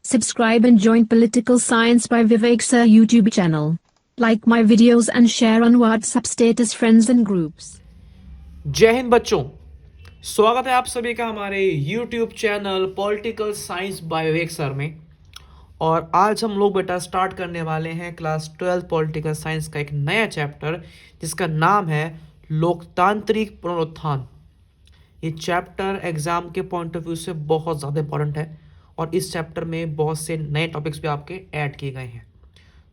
Subscribe and join Political Science by Vivek Sir YouTube channel. Like my videos and share on WhatsApp status friends and groups. जय हिंद बच्चों, स्वागत है आप सभी का हमारे YouTube channel political science by Vivek sir में। और आज हम लोग बेटा स्टार्ट करने वाले हैं क्लास 12 पॉलिटिकल साइंस का एक नया चैप्टर जिसका नाम है लोकतांत्रिक पुनरुत्थान। ये चैप्टर एग्जाम के पॉइंट ऑफ व्यू से बहुत ज़्यादा इंपॉर्टेंट है और इस चैप्टर में बहुत से नए टॉपिक्स भी आपके ऐड किए गए हैं।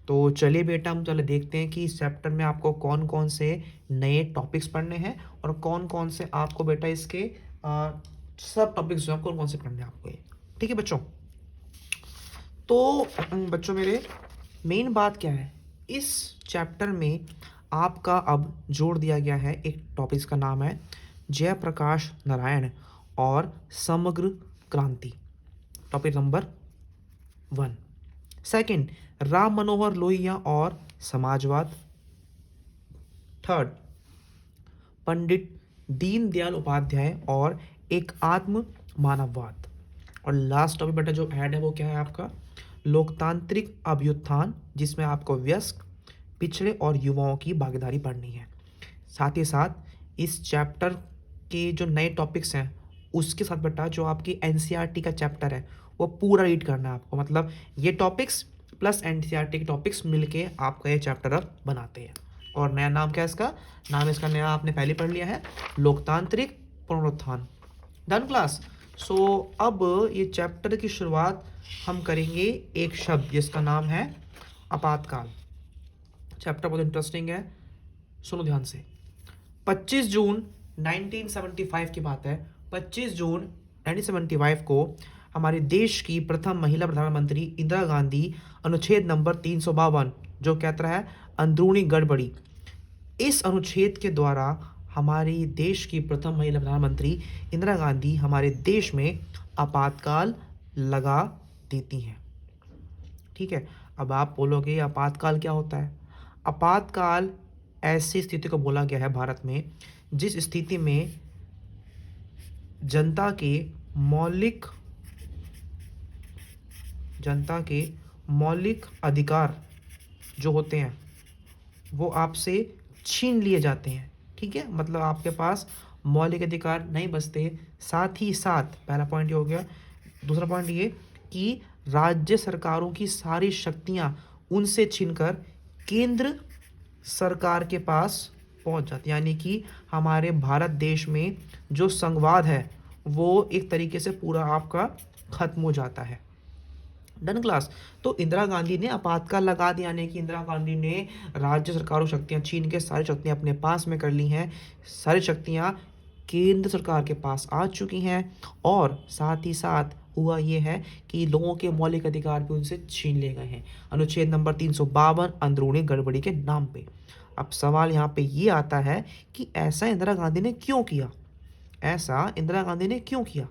तो चलिए बेटा हम चले देखते हैं कि इस चैप्टर में आपको कौन कौन से नए टॉपिक्स पढ़ने हैं और कौन कौन से आपको बेटा इसके सब टॉपिक्स जो आपको कौन से पढ़ने हैं आपको ये। ठीक है बच्चों, तो बच्चों मेरे मेन बात क्या है, इस चैप्टर में आपका अब जोड़ दिया गया है एक टॉपिक्स का नाम है जयप्रकाश नारायण और समग्र क्रांति, topic number 1। Second, Ram Manohar Lohia और समाजवाद। थर्ड, पंडित दीनदयाल उपाध्याय और एक आत्म मानववाद। और लास्ट टॉपिक बेटा जो ऐड है वो क्या है आपका लोकतांत्रिक अभ्युत्थान, जिसमें आपको वयस्क, पिछड़े और युवाओं की भागीदारी पढ़नी है। साथ ही साथ इस चैप्टर के जो नए टॉपिक्स हैं उसके साथ बेटा जो आपकी एनसीईआरटी का चैप्टर है वो पूरा रीड करना है आपको, मतलब ये टॉपिक्स प्लस एनसीईआरटी के टॉपिक्स मिलके आपका ये चैप्टर अब बनाते हैं। और नया नाम क्या है इसका, नाम इसका नया आपने पहले पढ़ लिया है, लोकतांत्रिक पुनरुत्थान। Done class. सो अब ये चैप्टर की शुरुआत हम करेंगे एक शब्द जिसका नाम है आपातकाल। चैप्टर बहुत इंटरेस्टिंग है, सुनो ध्यान से। 25 जून 1975 की बात है। 25 जून 1975 को हमारे देश की प्रथम महिला प्रधानमंत्री इंदिरा गांधी अनुच्छेद नंबर 352 जो कहता है अंदरूनी गड़बड़ी, इस अनुच्छेद के द्वारा हमारी देश की प्रथम महिला प्रधानमंत्री इंदिरा गांधी हमारे देश में आपातकाल लगा देती हैं। ठीक है, अब आप बोलोगे आपातकाल क्या होता है। आपातकाल ऐसी स्थिति को बोला गया है भारत में जिस स्थिति में जनता के मौलिक अधिकार जो होते हैं वो आपसे छीन लिए जाते हैं। ठीक है, मतलब आपके पास मौलिक अधिकार नहीं बचते। साथ ही साथ पहला पॉइंट ये हो गया। दूसरा पॉइंट ये कि राज्य सरकारों की सारी शक्तियां उनसे छीनकर केंद्र सरकार के पास पहुंच जाती, यानी कि हमारे भारत देश में जो संघवाद है वो एक तरीके से पूरा आपका खत्म हो जाता है। Done class. तो इंदिरा गांधी ने आपातकाल लगा दिया, यानी कि इंदिरा गांधी ने राज्य सरकारों शक्तियां छीन के सारी शक्तियां अपने पास में कर ली हैं। सारी शक्तियां केंद्र सरकार के पास आ चुकी हैं और साथ ही साथ हुआ ये है कि लोगों के मौलिक अधिकार भी उनसे छीन लिए गए हैं अनुच्छेद नंबर 352 अंदरूनी गड़बड़ी के नाम पे। अब सवाल यहाँ पे ये आता है कि ऐसा इंदिरा गांधी ने क्यों किया, ऐसा इंदिरा गांधी ने क्यों किया।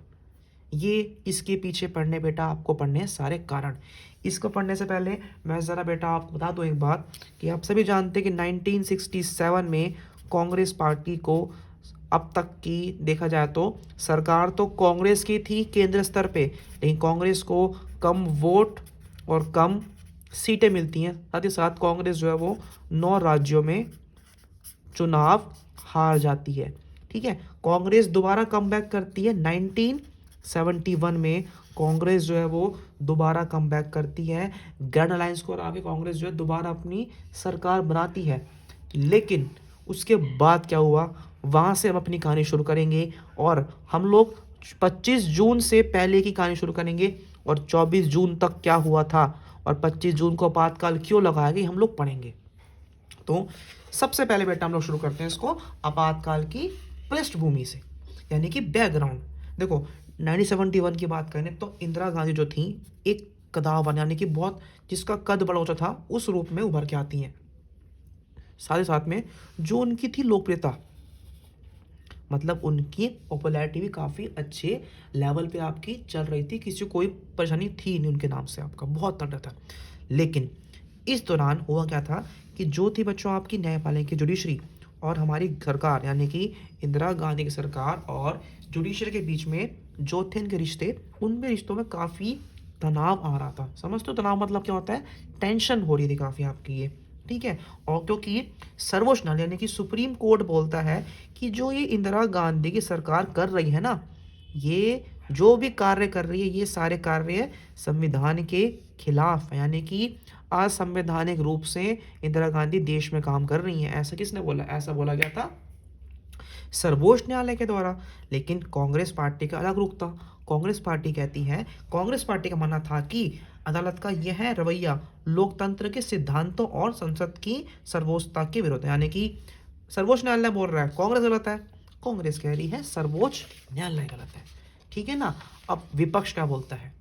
ये इसके पीछे पढ़ने बेटा आपको पढ़ने हैं सारे कारण। इसको पढ़ने से पहले मैं ज़रा बेटा आपको बता दूं एक बात कि आप सभी जानते हैं कि 1967 में कांग्रेस पार्टी को अब तक की देखा जाए तो सरकार तो कांग्रेस की थी केंद्र स्तर पे, लेकिन कांग्रेस को कम वोट और कम सीटें मिलती हैं। साथ ही साथ कांग्रेस जो है वो 9 राज्यों में चुनाव हार जाती है। ठीक है, कांग्रेस दोबारा कमबैक करती है 1971 में। कांग्रेस जो है वो दोबारा कमबैक करती है, ग्रैंड अलायंस को हरा के कांग्रेस जो है दोबारा अपनी सरकार बनाती है। लेकिन उसके बाद क्या हुआ, वहाँ से हम अपनी कहानी शुरू करेंगे और हम लोग 25 जून से पहले की कहानी शुरू करेंगे और 24 जून तक क्या हुआ था और 25 जून को आपातकाल क्यों लगाया गया हम लोग पढ़ेंगे। तो सबसे पहले बेटा हम लोग शुरू करते हैं इसको आपातकाल की पृष्ठभूमि से, यानी कि बैकग्राउंड। देखो 1971 की बात करें तो इंदिरा गांधी जो थी एक कदावर, यानी कि बहुत जिसका कद बड़ा ऊंचा था उस रूप में उभर के आती हैं। साथ ही साथ में जो उनकी थी लोकप्रियता, मतलब उनकी पॉपुलैरिटी भी काफ़ी अच्छे लेवल पे आपकी चल रही थी, किसी को कोई परेशानी थी नहीं उनके नाम से, आपका बहुत तगड़ा था। लेकिन इस दौरान हुआ क्या था कि जो थी बच्चों आपकी न्यायपालिका की जुडिशरी और हमारी सरकार, यानी कि इंदिरा गांधी की सरकार और जुडिशरी के बीच में जो थे इनके रिश्ते, उनमें रिश्तों में काफ़ी तनाव आ रहा था। समझते हो तनाव मतलब क्या होता है? टेंशन हो रही थी काफ़ी आपकी ये, ठीक है। और क्योंकि सर्वोच्च न्यायालय यानी कि सुप्रीम कोर्ट बोलता है कि जो ये इंदिरा गांधी की सरकार कर रही है ना, ये जो भी कार्य कर रही है ये सारे कार्य संविधान के खिलाफ है, यानी कि असंवैधानिक रूप से इंदिरा गांधी देश में काम कर रही हैं। ऐसा किसने बोला? ऐसा बोला गया था सर्वोच्च न्यायालय के द्वारा। लेकिन कांग्रेस पार्टी का अलग रुख था। कांग्रेस पार्टी कहती है, कांग्रेस पार्टी का मानना था कि अदालत का यह रवैया लोकतंत्र के सिद्धांतों और संसद की सर्वोच्चता के विरुद्ध है। यानी कि सर्वोच्च न्यायालय बोल रहा है कांग्रेस गलत है, कांग्रेस कह रही है सर्वोच्च न्यायालय गलत है, ठीक है ना। अब विपक्ष क्या बोलता है?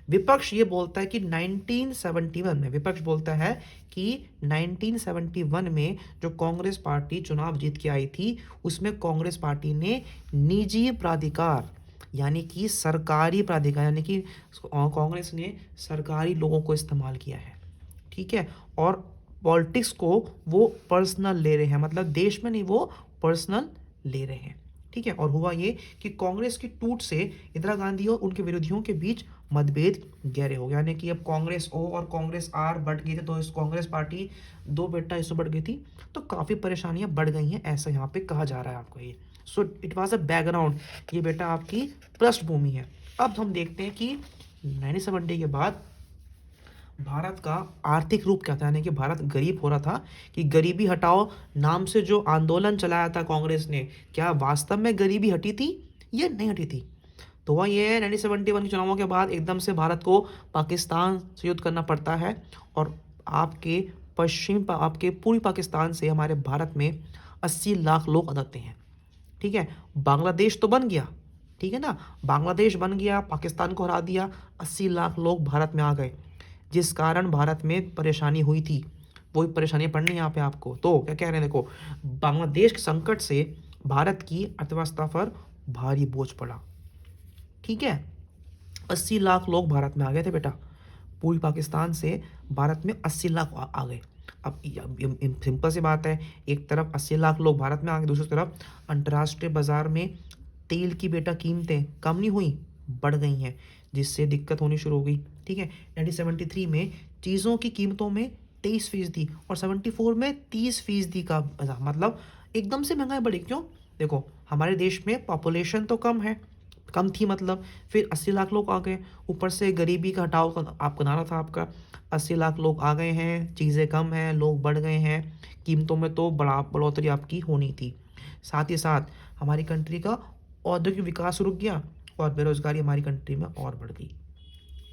विपक्ष ये बोलता है कि 1971 में, विपक्ष बोलता है कि 1971 में जो कांग्रेस पार्टी चुनाव जीत के आई थी उसमें कांग्रेस पार्टी ने निजी प्राधिकार यानी कि सरकारी प्राधिकार यानी कि कांग्रेस ने सरकारी लोगों को इस्तेमाल किया है, ठीक है। और पॉलिटिक्स को वो पर्सनल ले रहे हैं, मतलब देश में नहीं, वो पर्सनल ले रहे हैं, ठीक है। और हुआ ये कि कांग्रेस की टूट से इंदिरा गांधी और उनके विरोधियों के बीच मतभेद गहरे हो गए, यानी कि अब कांग्रेस ओ और कांग्रेस आर बढ़ गई थी, तो इस कांग्रेस पार्टी दो बेटा इससे बढ़ गई थी, तो काफ़ी परेशानियां बढ़ गई हैं, ऐसा यहाँ पे कहा जा रहा है आपको ये। So it was a background, ये बेटा आपकी पृष्ठभूमि है। अब हम देखते हैं कि 1970 के बाद भारत का आर्थिक रूप क्या था, यानी कि भारत गरीब हो रहा था। कि गरीबी हटाओ नाम से जो आंदोलन चलाया था कांग्रेस ने, क्या वास्तव में गरीबी हटी थी? ये नहीं हटी थी। तो वह ये है 1971 के चुनावों के बाद एकदम से भारत को पाकिस्तान से युद्ध करना पड़ता है, और आपके पूर्वी पाकिस्तान से हमारे भारत में 80 लाख लोग आते हैं, ठीक है। बांग्लादेश तो बन गया, ठीक है ना, बांग्लादेश बन गया, पाकिस्तान को हरा दिया, 80 लाख लोग भारत में आ गए, जिस कारण भारत में परेशानी हुई थी। वही परेशानी पड़नी यहाँ पे आपको। तो क्या कह रहे हैं देखो, बांग्लादेश के संकट से भारत की अर्थव्यवस्था पर भारी बोझ पड़ा, ठीक है। 80 लाख लोग भारत में आ गए थे बेटा, पूर्वी पाकिस्तान से भारत में 80 लाख आ गए। अब सिंपल सी बात है, एक तरफ 80 लाख लोग भारत में आ गए, दूसरी तरफ अंतर्राष्ट्रीय बाजार में तेल की बेटा कीमतें कम नहीं हुई, बढ़ गई हैं, जिससे दिक्कत होनी शुरू हो गई, ठीक है। 1973 में चीज़ों की कीमतों में 23% और 74 में 30% का, मतलब एकदम से महंगाई बढ़ी। क्यों? देखो हमारे देश में पॉपुलेशन तो कम थी, मतलब फिर 80 लाख लोग आ गए, ऊपर से गरीबी का हटाओ का आपका नारा था आपका, 80 लाख लोग आ गए हैं, चीज़ें कम हैं, लोग बढ़ गए हैं, कीमतों में तो बढ़ोतरी आपकी होनी थी। साथ ही साथ हमारी कंट्री का औद्योगिक विकास रुक गया और बेरोजगारी हमारी कंट्री में और बढ़ गई।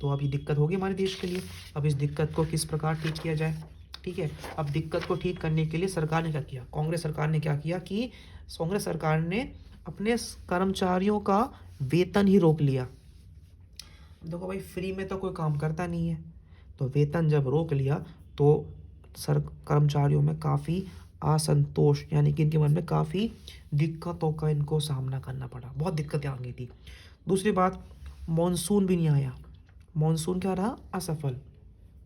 तो अब ये दिक्कत होगी हमारे देश के लिए। अब इस दिक्कत को किस प्रकार ठीक किया जाए, ठीक है। अब दिक्कत को ठीक करने के लिए सरकार ने क्या किया, कांग्रेस सरकार ने क्या किया कि कांग्रेस सरकार ने अपने कर्मचारियों का वेतन ही रोक लिया। देखो भाई, फ्री में तो कोई काम करता नहीं है, तो वेतन जब रोक लिया तो कर्मचारियों में काफ़ी असंतोष, यानी कि इनके मन में काफ़ी दिक्कतों का इनको सामना करना पड़ा, बहुत दिक्कतें आ गई थी। दूसरी बात, मॉनसून भी नहीं आया, मॉनसून क्या रहा? असफल।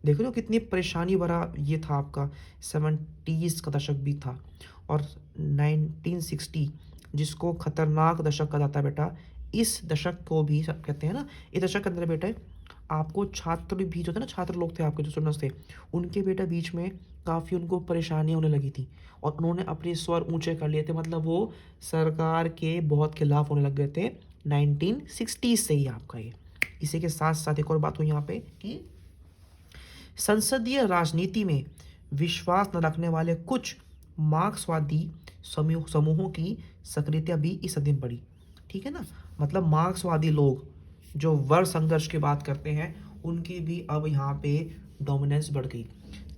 देख रहे हो कितनी परेशानी भरा ये था आपका। 70s का दशक भी था, और 1960 जिसको खतरनाक दशक कहा जाता है बेटा, इस दशक को भी सब कहते हैं ना, इस दशक के अंदर बेटा आपको छात्र भी जो थे ना, छात्र लोग थे आपके जो स्टूडेंट्स थे, उनके बेटा बीच में काफ़ी उनको परेशानियाँ होने लगी थी, और उन्होंने अपने स्वर ऊंचे कर लिए थे, मतलब वो सरकार के बहुत खिलाफ होने लग गए थे 1960 से ही आपका ये। इसी के साथ साथ एक और बात हुई यहाँ पे कि संसदीय राजनीति में विश्वास न रखने वाले कुछ मार्क्सवादी समूहों की सक्रियता भी इस सदी में बढ़ी, ठीक है ना। मतलब मार्क्सवादी लोग जो वर्ग संघर्ष की बात करते हैं, उनकी भी अब यहाँ पे डोमिनेंस बढ़ गई,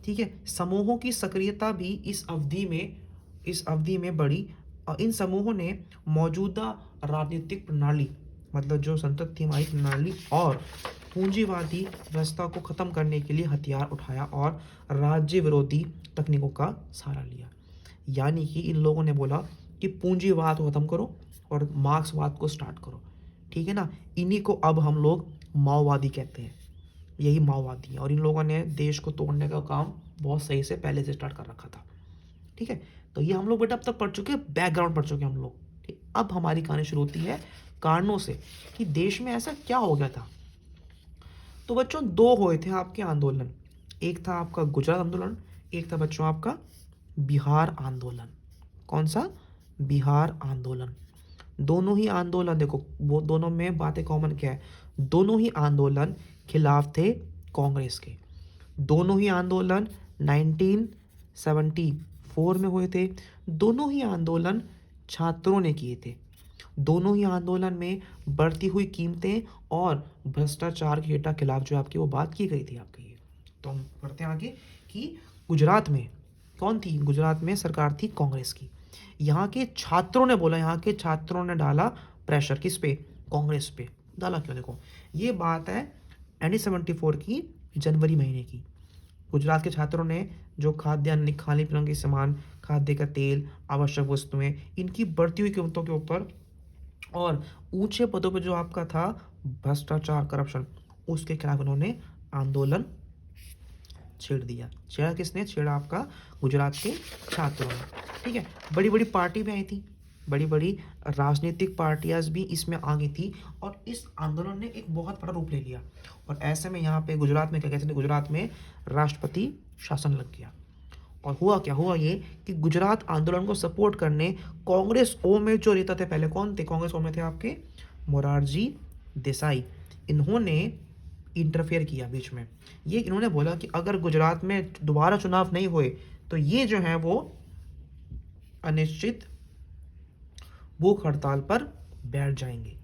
ठीक है। समूहों की सक्रियता भी इस अवधि में बढ़ी, और इन समूहों ने मौजूदा राजनीतिक प्रणाली, मतलब जो संसद थी हमारी प्रणाली, और पूंजीवादी व्यवस्था को खत्म करने के लिए हथियार उठाया और राज्य विरोधी तकनीकों का सहारा लिया। यानी कि इन लोगों ने बोला कि पूंजीवाद को खत्म करो और मार्क्सवाद को स्टार्ट करो, ठीक है ना। इन्हीं को अब हम लोग माओवादी कहते हैं, यही माओवादी है, और इन लोगों ने देश को तोड़ने का काम बहुत सही से पहले से स्टार्ट कर रखा था, ठीक है। तो ये हम लोग बेटा अब तक पढ़ चुके हैं, बैकग्राउंड पढ़ चुके हैं हम लोग, ठीक। अब हमारी कहानी शुरू होती है कारणों से, कि देश में ऐसा क्या हो गया था। तो बच्चों दो हुए थे आपके आंदोलन, एक था आपका गुजरात आंदोलन, एक था बच्चों आपका बिहार आंदोलन। कौन सा? बिहार आंदोलन। दोनों ही आंदोलन देखो, वो दोनों में बातें कॉमन क्या है, दोनों ही आंदोलन खिलाफ थे कांग्रेस के। दोनों ही आंदोलन 1974 में हुए थे। दोनों ही आंदोलन छात्रों ने किए थे। दोनों ही आंदोलन में बढ़ती हुई कीमतें और भ्रष्टाचार के खिलाफ जो आपकी वो बात की गई थी आपकी ये। तो हम पढ़ते हैं आगे कि गुजरात में कौन थी? गुजरात में सरकार थी कांग्रेस की। यहाँ के छात्रों ने बोला, यहाँ के छात्रों ने डाला प्रेशर किस पे? कांग्रेस पे। डाला क्यों? देखो ये बात है 1974 की जनवरी महीने की। गुजरात के छात्रों ने जो खाद्यान्न, खाने पीने के सामान, खाद्य का तेल, आवश्यक वस्तुएं, इनकी बढ़ती हुई कीमतों के ऊपर और ऊंचे पदों पर जो आपका था भ्रष्टाचार, करप्शन, उसके खिलाफ उन्होंने आंदोलन छेड़ दिया। छेड़ा किसने? छेड़ा आपका गुजरात के छात्रों ने। ठीक है, बड़ी बड़ी पार्टी भी आई थी, बड़ी बड़ी राजनीतिक पार्टियां भी इसमें आ गई थी और इस आंदोलन ने एक बहुत बड़ा रूप ले लिया। और ऐसे में यहाँ पे गुजरात में क्या कहते हैं, गुजरात में राष्ट्रपति शासन लग गया। और हुआ क्या? हुआ ये कि गुजरात आंदोलन को सपोर्ट करने कांग्रेस ओ में जो नेता थे, पहले कौन थे कांग्रेस ओ में? थे आपके मोरारजी देसाई। इन्होंने इंटरफेयर किया बीच में। ये इन्होंने बोला कि अगर गुजरात में दोबारा चुनाव नहीं हुए तो ये जो है वो अनिश्चित भूख हड़ताल पर बैठ जाएंगे।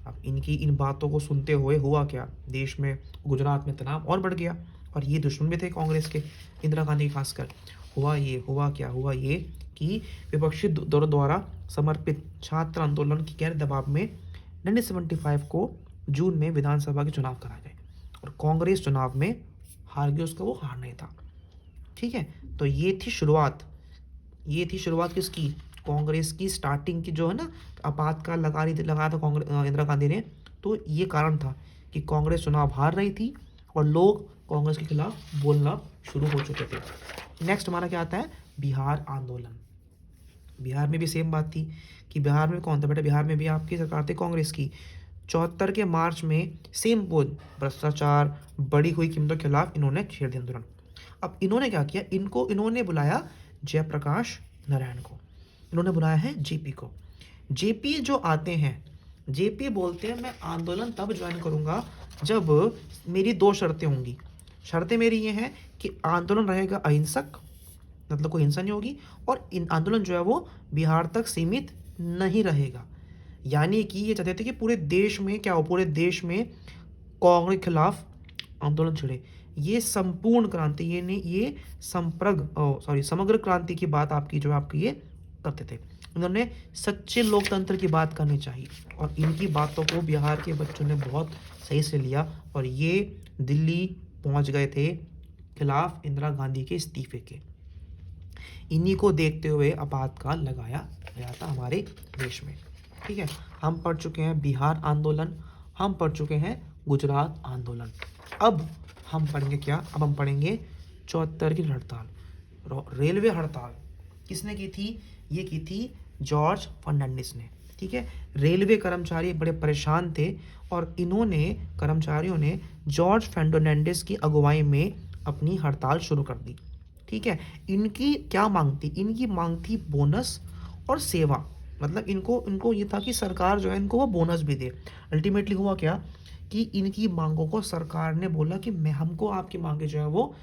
अब इनकी इन बातों को सुनते हुए हुआ क्या? देश में, गुजरात में तनाव और बढ़ गया। और ये दुश्मन भी थे कांग्रेस के, इंदिरा गांधी खासकर। हुआ ये कि विपक्षी दलों द्वारा समर्पित छात्र आंदोलन के गैर दबाव में 1975 को जून में विधानसभा के चुनाव कराए गए और कांग्रेस चुनाव में हार गई, उसका वो हार नहीं था। ठीक है, तो ये थी शुरुआत किसकी? कांग्रेस की स्टार्टिंग की जो है ना, आपातकाल लगाया था कांग्रेस, इंदिरा गांधी ने। तो ये कारण था कि कांग्रेस चुनाव हार रही थी और लोग कांग्रेस के खिलाफ बोलना शुरू हो चुके थे। नेक्स्ट हमारा क्या आता है? बिहार आंदोलन। बिहार में भी सेम बात थी कि बिहार में कौन था बेटा? बिहार में भी आपकी सरकार थी कांग्रेस की। 74 के मार्च में सेम बोल, भ्रष्टाचार, बढ़ी हुई कीमतों के खिलाफ इन्होंने छेड़ दिया आंदोलन। अब इन्होंने क्या किया? इन्होंने बुलाया जयप्रकाश नारायण को, इन्होंने बुलाया है जेपी को। जेपी जो आते हैं, जेपी बोलते हैं मैं आंदोलन तब ज्वाइन करूंगा जब मेरी दो शर्तें होंगी। शर्तें मेरी ये हैं कि आंदोलन रहेगा अहिंसक, मतलब कोई हिंसा नहीं होगी, और इन आंदोलन जो है वो बिहार तक सीमित नहीं रहेगा। यानी कि ये चाहते थे कि पूरे देश में क्या हो, पूरे देश में कांग्रेस के खिलाफ आंदोलन छिड़े। ये संपूर्ण क्रांति, ये नहीं, ये समग्र क्रांति की बात आपकी जो आपकी ये करते थे। इन्होंने सच्चे लोकतंत्र की बात करनी चाहिए और इनकी बातों को बिहार के बच्चों ने बहुत सही से लिया और ये दिल्ली पहुंच गए थे खिलाफ इंदिरा गांधी के इस्तीफे के। इन्हीं को देखते हुए आपातकाल लगाया गया था हमारे देश में। ठीक है, हम पढ़ चुके हैं बिहार आंदोलन, हम पढ़ चुके हैं गुजरात आंदोलन। अब हम पढ़ेंगे क्या? अब हम पढ़ेंगे 74 की हड़ताल, रेलवे हड़ताल। किसने की थी? ये की थी जॉर्ज फर्नांडिस ने। ठीक है, रेलवे कर्मचारी बड़े परेशान थे और कर्मचारियों ने जॉर्ज फर्नांडिस की अगुवाई में अपनी हड़ताल शुरू कर दी। ठीक है, इनकी क्या मांग थी? इनकी मांग थी बोनस और सेवा। मतलब इनको ये था कि सरकार जो है इनको वो बोनस भी दे। अल्टीमेटली हुआ क्या कि इनकी मांगों को सरकार ने बोला कि हमको आपकी मांगे जो है वो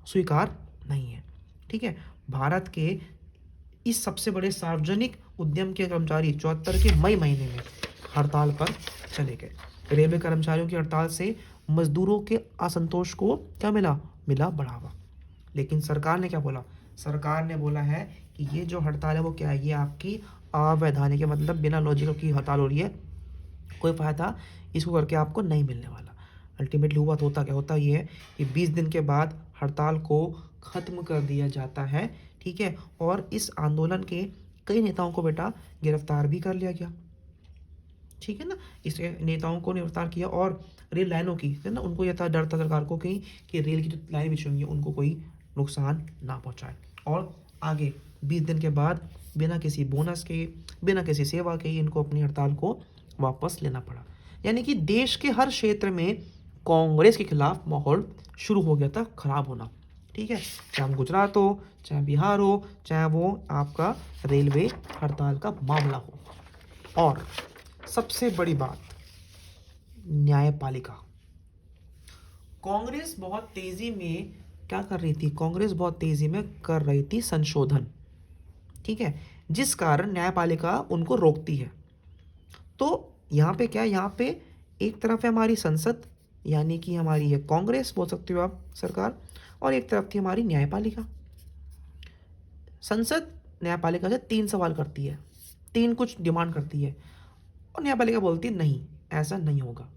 स्वीकार नहीं है। ठीक है, भारत के इस सबसे बड़े सार्वजनिक उद्यम के कर्मचारी 74 के मई महीने में हड़ताल पर चले गए। रेलवे कर्मचारियों की हड़ताल से मजदूरों के असंतोष को क्या मिला बढ़ावा। लेकिन सरकार ने क्या बोला? सरकार ने बोला है कि ये जो हड़ताल है वो क्या है? ये आपकी अवैधानिक है, मतलब बिना लॉजिक की हड़ताल हो रही है, कोई फायदा इसको करके आपको नहीं मिलने वाला। अल्टीमेटली होता ये है कि 20 दिन के बाद हड़ताल को ख़त्म कर दिया जाता है। ठीक है, और इस आंदोलन के कई नेताओं को बेटा गिरफ्तार भी कर लिया गया। ठीक है ना, इस नेताओं को गिरफ्तार किया और रेल लाइनों की है ना, उनको यह था, डर था सरकार को कि रेल की जो लाइन बिछी होंगी उनको कोई नुकसान ना पहुंचाए। और आगे 20 दिन के बाद बिना किसी बोनस के, बिना किसी सेवा के इनको अपनी हड़ताल को वापस लेना पड़ा। यानी कि देश के हर क्षेत्र में कांग्रेस के खिलाफ माहौल शुरू हो गया था खराब होना। ठीक है, चाहे हम गुजरात हो, चाहे बिहार हो, चाहे वो आपका रेलवे हड़ताल का मामला हो। और सबसे बड़ी बात, न्यायपालिका। कांग्रेस बहुत तेजी में क्या कर रही थी, कांग्रेस बहुत तेजी में कर रही थी संशोधन। ठीक है, जिस कारण न्यायपालिका उनको रोकती है। तो यहाँ पे क्या है, यहाँ पे एक तरफ है हमारी संसद, यानी कि हमारी है कांग्रेस बोल सकते हो आप सरकार, और एक तरफ थी हमारी न्यायपालिका। संसद न्यायपालिका से 3 सवाल करती है, 3 कुछ डिमांड करती है, और न्यायपालिका बोलती है नहीं ऐसा नहीं होगा।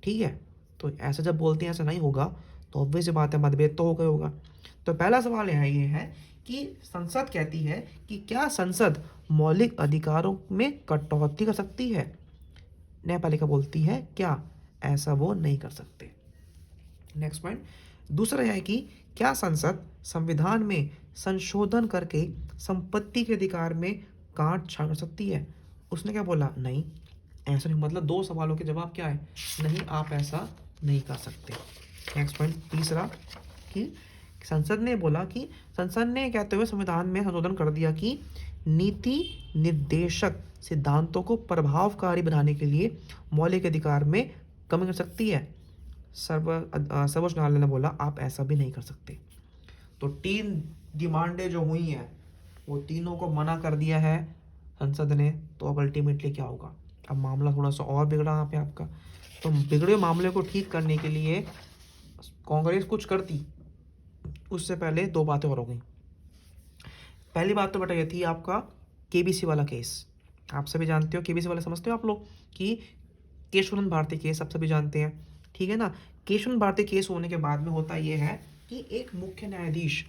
ठीक है, तो ऐसा जब बोलते हैं ऐसा नहीं होगा तो ऑब्वियस सी बात है मतभेद तो हो गया होगा। तो पहला सवाल यहाँ ये है कि संसद कहती है कि क्या संसद मौलिक अधिकारों में कटौती कर सकती है। न्यायपालिका बोलती है क्या ऐसा वो नहीं कर सकते। नेक्स्ट पॉइंट, दूसरा है कि क्या संसद संविधान में संशोधन करके संपत्ति के अधिकार में काट छाट कर सकती है। उसने क्या बोला, नहीं ऐसा नहीं। मतलब 2 सवालों के जवाब क्या है, नहीं आप ऐसा नहीं कर सकते। नेक्स्ट पॉइंट तीसरा कि संसद ने बोला कि संसद ने कहते हुए संविधान में संशोधन कर दिया कि नीति निर्देशक सिद्धांतों को प्रभावकारी बनाने के लिए मौलिक अधिकार में कमी कर सकती है। सर्वोच्च न्यायालय ने बोला आप ऐसा भी नहीं कर सकते। तो 3 डिमांडें जो हुई हैं वो तीनों को मना कर दिया है संसद ने। तो अब अल्टीमेटली क्या होगा, अब मामला थोड़ा सा और बिगड़ा यहाँ पे आपका। तो बिगड़े मामले को ठीक करने के लिए कांग्रेस कुछ करती, उससे पहले 2 बातें और हो गई। पहली बात तो बेटा ये थी आपका केबीसी वाला केस। आप सभी जानते हो केबीसी वाला, समझते हो आप लोग कि केशवानंद भारती केस आप सभी जानते हैं। ठीक है ना, केशवानंद भारती केस होने के बाद में होता ये है कि एक मुख्य न्यायाधीश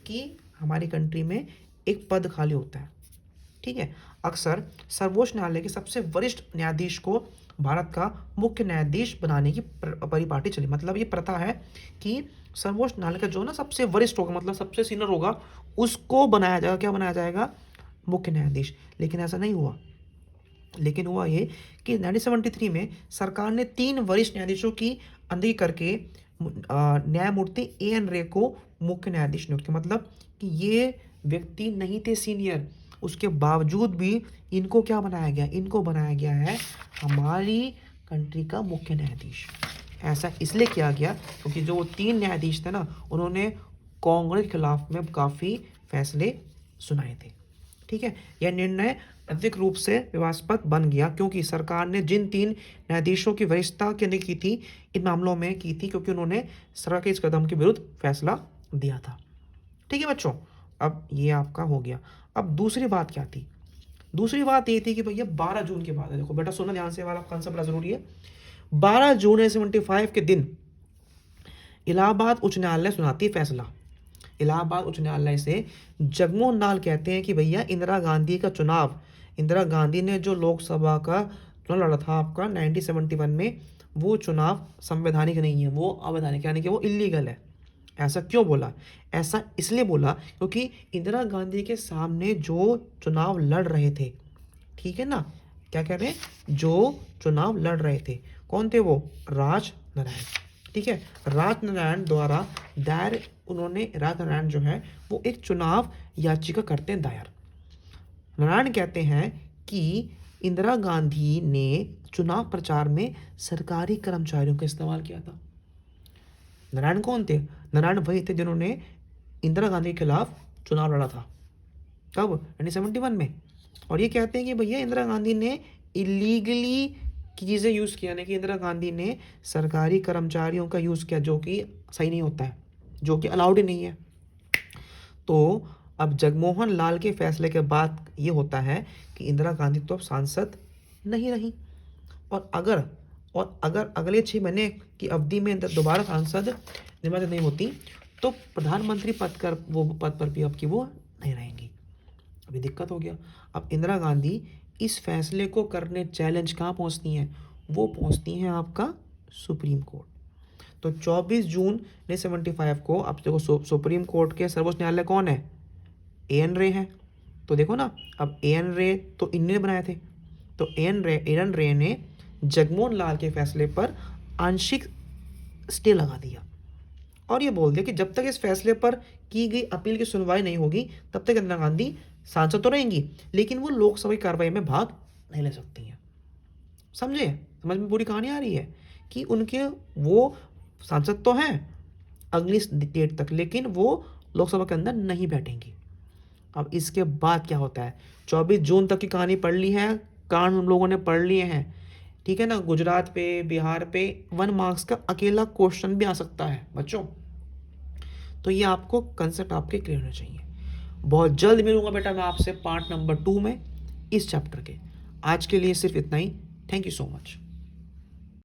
की हमारी कंट्री में एक पद खाली होता है। ठीक है, अक्सर सर्वोच्च न्यायालय के सबसे वरिष्ठ न्यायाधीश को भारत का मुख्य न्यायाधीश बनाने की परिपाटी चली। मतलब ये प्रथा है कि सर्वोच्च न्यायालय का जो ना सबसे वरिष्ठ होगा, मतलब सबसे सीनियर होगा, उसको बनाया जाएगा, क्या बनाया जाएगा, मुख्य न्यायाधीश। लेकिन ऐसा नहीं हुआ। लेकिन हुआ ये कि 1973 में सरकार ने 3 वरिष्ठ न्यायाधीशों की अनदेखी करके न्यायमूर्ति AN रे को मुख्य न्यायाधीश नियुक्त किया। मतलब कि ये व्यक्ति नहीं थे सीनियर, उसके बावजूद भी इनको क्या बनाया गया, इनको बनाया गया है हमारी कंट्री का मुख्य न्यायाधीश। ऐसा इसलिए किया गया क्योंकि जो 3 न्यायाधीश थे ना, उन्होंने कांग्रेस के खिलाफ में काफ़ी फैसले सुनाए थे। ठीक है, यह निर्णय अधिक रूप से विवादास्पद बन गया क्योंकि सरकार ने जिन 3 न्यायाधीशों की वरिष्ठता की अनदेखी की थी, इन मामलों में की थी क्योंकि उन्होंने सरकार के इस कदम के विरुद्ध फैसला दिया था। ठीक है बच्चों, अब ये आपका हो गया। अब दूसरी बात क्या थी, दूसरी बात ये थी कि भैया 12 जून के बाद है, देखो बेटा सुनना ध्यान से, वाला कॉन्सेप्ट बड़ा जरूरी है। 12 जून 1975 के दिन इलाहाबाद उच्च न्यायालय सुनाती फैसला। इलाहाबाद उच्च न्यायालय से जगमोहन लाल कहते हैं कि भैया इंदिरा गांधी का चुनाव, इंदिरा गांधी ने जो लोकसभा का चुनाव लड़ा था आपका 1971 में, वो चुनाव संवैधानिक नहीं है, वो अवैधानिक, यानी कि वो इलीगल है। ऐसा क्यों बोला, ऐसा इसलिए बोला क्योंकि इंदिरा गांधी के सामने जो चुनाव लड़ रहे थे, ठीक है ना, क्या कह रहे हैं, जो चुनाव लड़ रहे थे, कौन थे वो, राज नारायण। ठीक है, राज नारायण द्वारा दायर, उन्होंने, राज नारायण जो है वो एक चुनाव याचिका करते हैं दायर। नारायण कहते हैं कि इंदिरा गांधी ने चुनाव प्रचार में सरकारी कर्मचारियों का इस्तेमाल किया था। नारायण कौन थे, नारायण वही थे जिन्होंने इंदिरा गांधी के खिलाफ चुनाव लड़ा था, कब, 1971 में। और ये कहते हैं कि भैया इंदिरा गांधी ने इलीगली चीज़ें यूज़ किया, यानी कि इंदिरा गांधी ने सरकारी कर्मचारियों का यूज़ किया, जो कि सही नहीं होता है, जो कि अलाउड ही नहीं है। तो अब जगमोहन लाल के फैसले के बाद ये होता है कि इंदिरा गांधी तो अब सांसद नहीं रही, और अगर अगले 6 महीने की अवधि में दोबारा सांसद निर्वाचित नहीं होती तो प्रधानमंत्री पद पर भी अब की वो नहीं रहेंगी। अभी दिक्कत हो गया। अब इंदिरा गांधी इस फैसले को करने चैलेंज कहाँ पहुँचती हैं, वो पहुँचती हैं आपका सुप्रीम कोर्ट। तो 24 जून 1975 को, अब देखो सुप्रीम कोर्ट के सर्वोच्च न्यायालय कौन है, AN रे हैं। तो देखो ना, अब AN रे तो इनने बनाए थे, तो AN रे ने जगमोहन लाल के फैसले पर आंशिक स्टे लगा दिया और ये बोल दिया कि जब तक इस फैसले पर की गई अपील की सुनवाई नहीं होगी तब तक इंदिरा गांधी सांसद तो रहेंगी, लेकिन वो लोकसभा की कार्रवाई में भाग नहीं ले सकती हैं। समझे? समझ में पूरी कहानी आ रही है कि उनके वो सांसद तो हैं अगली डेट तक, लेकिन वो लोकसभा के अंदर नहीं बैठेंगी। अब इसके बाद क्या होता है? 24 जून तक की कहानी पढ़ ली है, कांड हम लोगों ने पढ़ लिए हैं, ठीक है ना। गुजरात पे, बिहार पे 1 मार्क्स का अकेला क्वेश्चन भी आ सकता है बच्चों। तो ये आपको कंसेप्ट आपके क्लियर होने चाहिए। बहुत जल्द मिलूंगा बेटा मैं आपसे पार्ट नंबर 2 में इस चैप्टर के। आज के लिए सिर्फ इतना ही। Thank you so much.